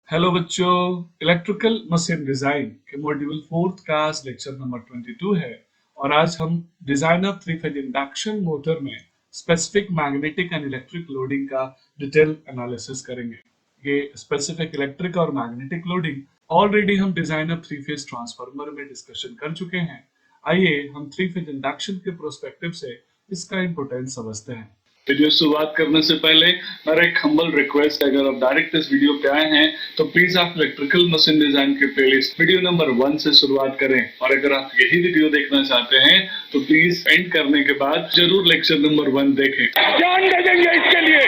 Hello बच्चों, electrical machine design के module fourth का लेक्चर नंबर 22 है। और आज हम design of three phase induction motor में specific magnetic and electric loading का डिटेल एनालिसिस करेंगे। ये स्पेसिफिक इलेक्ट्रिक और मैग्नेटिक लोडिंग ऑलरेडी हम design of three phase transformer में डिस्कशन कर चुके हैं। आइए हम थ्री फेज इंडक्शन के प्रोस्पेक्टिव से इसका इंपोर्टेंस समझते हैं। वीडियो शुरुआत करने से पहले मेरा एक हम्बल रिक्वेस्ट है, अगर आप डायरेक्ट इस वीडियो पे आए हैं तो प्लीज आप इलेक्ट्रिकल मशीन डिजाइन के प्लेलिस्ट वीडियो नंबर 1 से शुरुआत करें। और अगर आप यही वीडियो देखना चाहते हैं तो प्लीज एंड करने के बाद जरूर लेक्चर नंबर 1 देखें। ध्यान दे देंगे इसके लिए,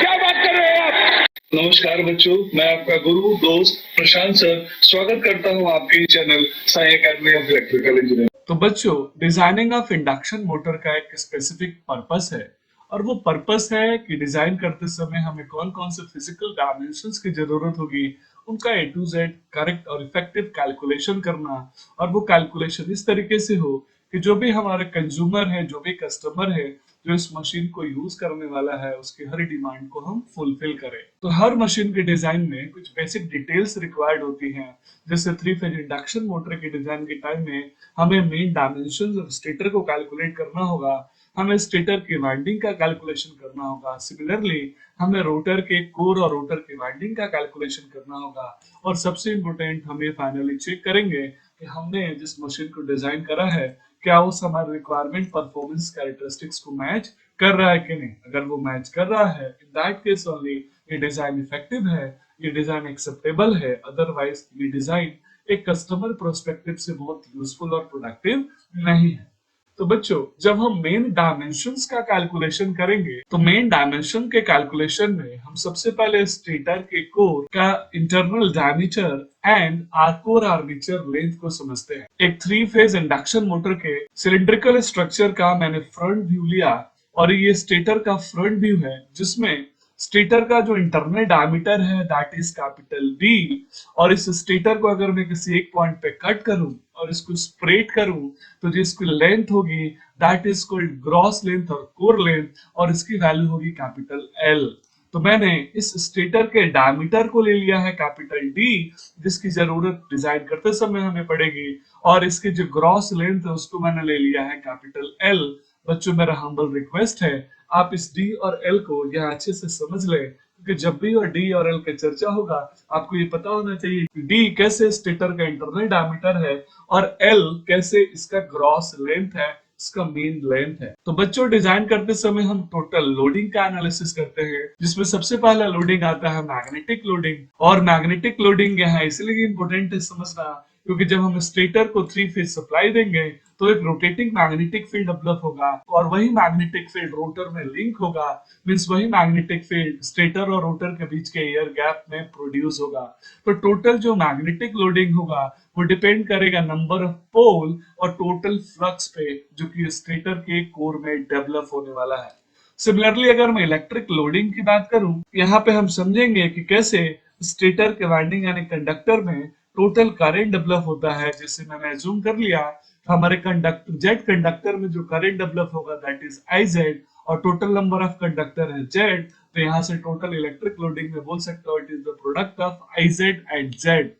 क्या बात कर रहे हैं आप। नमस्कार बच्चों, मैं आपका गुरु दोस्त प्रशांत सर स्वागत करता हूं आपके channel Sai academy of electrical engineering. तो बच्चों, डिजाइनिंग ऑफ इंडक्शन मोटर का एक स्पेसिफिक पर्पस है, और वो पर्पस है कि डिजाइन करते समय हमें कौन कौन से फिजिकल डायमेंशंस की जरूरत होगी, उनका ए टू जेड करेक्ट और इफेक्टिव कैलकुलेशन करना। और वो कैलकुलेशन इस तरीके से हो कि जो भी हमारे कंज्यूमर है, जो भी कस्टमर है, जो इस मशीन को यूज करने वाला है, उसकी हर डिमांड को हम फुलफिल करें। तो हर मशीन के डिजाइन में कुछ बेसिक डिटेल्स रिक्वायर्ड होती हैं। जैसे थ्री फेज इंडक्शन मोटर के डिजाइन के टाइम में हमें मेन डायमेंशन ऑफ स्टेटर को कैलकुलेट करना होगा, हमें स्टेटर की वाइंडिंग का कैलकुलेशन करना होगा। सिमिलरली हमें रोटर के कोर और रोटर की वाइंडिंग का कैलकुलेशन करना होगा। और सबसे इम्पोर्टेंट, हमें फाइनली चेक करेंगे कि हमने जिस मशीन को डिजाइन करा है क्या उस हमारे रिक्वायरमेंट परफॉर्मेंस कैरेक्टरिस्टिक्स को मैच कर रहा है कि नहीं। अगर वो मैच कर रहा है, इन दैट केस ओनली ये डिजाइन इफेक्टिव है, ये डिजाइन एक्सेप्टेबल है। अदरवाइज ये डिजाइन एक कस्टमर प्रोस्पेक्टिव से बहुत यूजफुल और प्रोडक्टिव नहीं है। तो बच्चों, जब हम मेन डायमेंशंस का कैलकुलेशन करेंगे तो मेन डायमेंशन के कैलकुलेशन में हम सबसे पहले स्टेटर के कोर का internal diameter and core armature length को समझते हैं। एक थ्री फेज इंडक्शन मोटर के सिलिंड्रिकल स्ट्रक्चर का मैंने फ्रंट व्यू लिया, और ये स्टेटर का फ्रंट व्यू है, जिसमें स्टेटर का जो इंटरनल डायमीटर है दैट इज कैपिटल डी। और इस स्टेटर को अगर मैं किसी एक पॉइंट पे कट करूं और इसको स्प्रेड करूं तो जो इसकी लेंथ होगी that is called gross length और कोर लेंथ, और इसकी वैल्यू होगी कैपिटल एल। तो मैंने इस स्टेटर के डायमीटर को ले लिया है कैपिटल डी, जिसकी जरूरत डिजाइन करते समय हमें पड़ेगी। और इसकी जो ग्रॉस लेंथ है उसको मैंने ले लिया है कैपिटल एल। बच्चों, मेरा हम्बल रिक्वेस्ट है आप इस डी और एल को यहाँ अच्छे से समझ ले, क्योंकि जब भी और डी और एल की चर्चा होगा आपको ये पता होना चाहिए कि डी कैसे स्टेटर का इंटरनल डायमीटर है और एल कैसे इसका ग्रॉस लेंथ है, इसका मेन लेंथ है। तो बच्चों, डिजाइन करते समय हम टोटल लोडिंग का एनालिसिस करते हैं, जिसमें सबसे पहला लोडिंग आता है मैग्नेटिक लोडिंग। और मैग्नेटिक लोडिंग यहाँ इसलिए इंपॉर्टेंट है समझना, क्योंकि जब हम स्टेटर को थ्री फेज सप्लाई देंगे तो एक रोटेटिंग मैग्नेटिक फील्ड डेवलप होगा, और वही मैग्नेटिक फील्ड रोटर में लिंक होगा। मींस वही मैग्नेटिक फील्ड स्टेटर और रोटर के बीच के एयर गैप में प्रोड्यूस होगा। तो टोटल जो मैग्नेटिक लोडिंग होगा वो डिपेंड करेगा नंबर ऑफ पोल और टोटल फ्लक्स पे, जो कि स्टेटर के कोर में डेवलप होने वाला है। सिमिलरली अगर मैं इलेक्ट्रिक लोडिंग की बात करूं, यहाँ पे हम समझेंगे कि कैसे स्टेटर के वाइंडिंग यानी कंडक्टर में टोटल करंट डेवलप होता है। जैसे मैंने अज्यूम कर लिया हमारे कंडक्टर जेड कंडक्टर में जो करंट डेवलप होगा दैट इज आई जेड, और टोटल नंबर ऑफ कंडक्टर है जेड। तो यहाँ से टोटल इलेक्ट्रिक लोडिंग में बोल सकता हूँ it is the product of I Z and Z.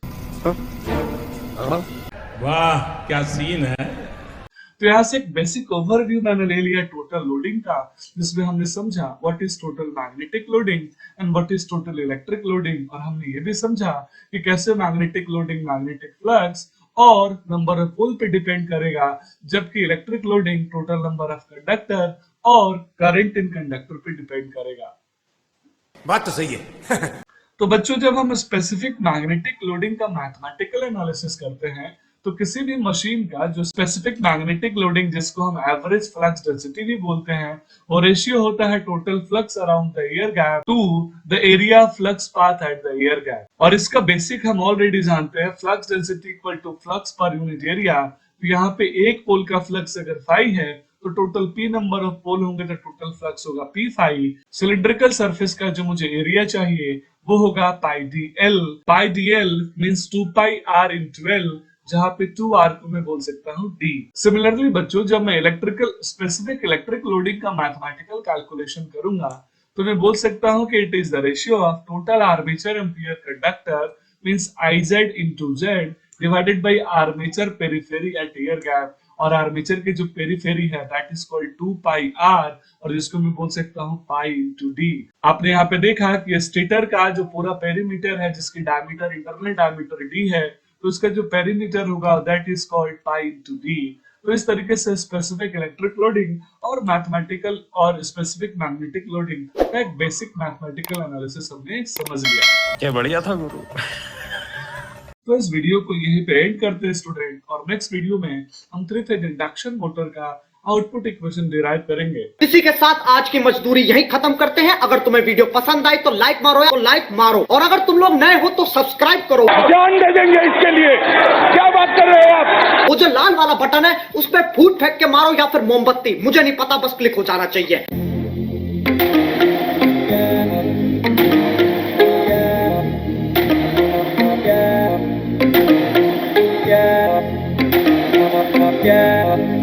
वाह क्या सीन है। तो यहाँ से एक बेसिक ओवरव्यू मैंने ले लिया टोटल लोडिंग का, जिसमें हमने समझा what is total magnetic loading and what is total electric loading. और हमने ये भी समझा कि कैसे मैग्नेटिक लोडिंग मैग्नेटिक फ्लक्स और नंबर ऑफ पोल पे डिपेंड करेगा, जबकि electric loading total number of conductor और करंट इन कंडक्टर पे डिपेंड करेगा। बात तो सही है। तो बच्चों, जब हम स्पेसिफिक मैग्नेटिक लोडिंग का मैथमेटिकल एनालिसिस करते हैं तो किसी भी मशीन का जो स्पेसिफिक मैग्नेटिक लोडिंग, जिसको हम एवरेज फ्लक्स डेंसिटी भी बोलते हैं, वो रेशियो होता है total flux around the air gap to the area flux path at the air gap. और इसका बेसिक हम ऑलरेडी जानते हैं, flux density equal to flux per unit area. तो यहाँ पे एक पोल का फ्लक्स अगर फाई है तो total P number of pole होंगे तो टोटल फ्लक्स होगा पी फाई। सिलिंड्रिकल सरफेस का जो मुझे एरिया चाहिए वो होगा pi D L. Pi D L means 2 pi R into L, जहां पे 2r को मैं बोल सकता हूँ d। सिमिलरली बच्चों, जब मैं इलेक्ट्रिकल स्पेसिफिक इलेक्ट्रिक लोडिंग का मैथमेटिकल कैलकुलेशन करूंगा तो मैं बोल सकता हूँ कि it is the ratio of total armature ampere conductor means IZ into Z divided by armature periphery at air gap, और आर्मेचर के जो पेरिफेरी है that is called 2 pi r, और जिसको मैं बोल सकता हूँ पाई इंटू डी। आपने यहाँ पे देखा कि स्टेटर का जो पूरा पेरीमीटर है जिसकी डायमीटर इंटरनल डायमीटर d है, तो उसका जो पेरीमीटर होगा that is called pi into D. तो इस तरीके से स्पेसिफिक इलेक्ट्रिक लोडिंग और मैथमेटिकल और स्पेसिफिक मैग्नेटिक लोडिंग का एक बेसिक मैथमेटिकल एनालिसिस हमने समझ लिया। क्या बढ़िया था गुरु। तो इस वीडियो को यहीं पे एंड करते हैं स्टूडेंट, और नेक्स्ट वीडियो में हम 3-फेज इंडक्शन मोटर का आउटपुट इक्वेशन डिराइव करेंगे। इसी के साथ आज की मजदूरी यहीं खत्म करते हैं। अगर तुम्हें वीडियो पसंद आई तो लाइक मारो, और अगर तुम लोग नए हो तो सब्सक्राइब करो। जान दे देंगे इसके लिए, क्या बात कर रहे हो आप। वो जो लाल वाला बटन है उस पर फूट फेंक के मारो या फिर मोमबत्ती, मुझे नहीं पता, बस क्लिक हो जाना चाहिए। Yeah.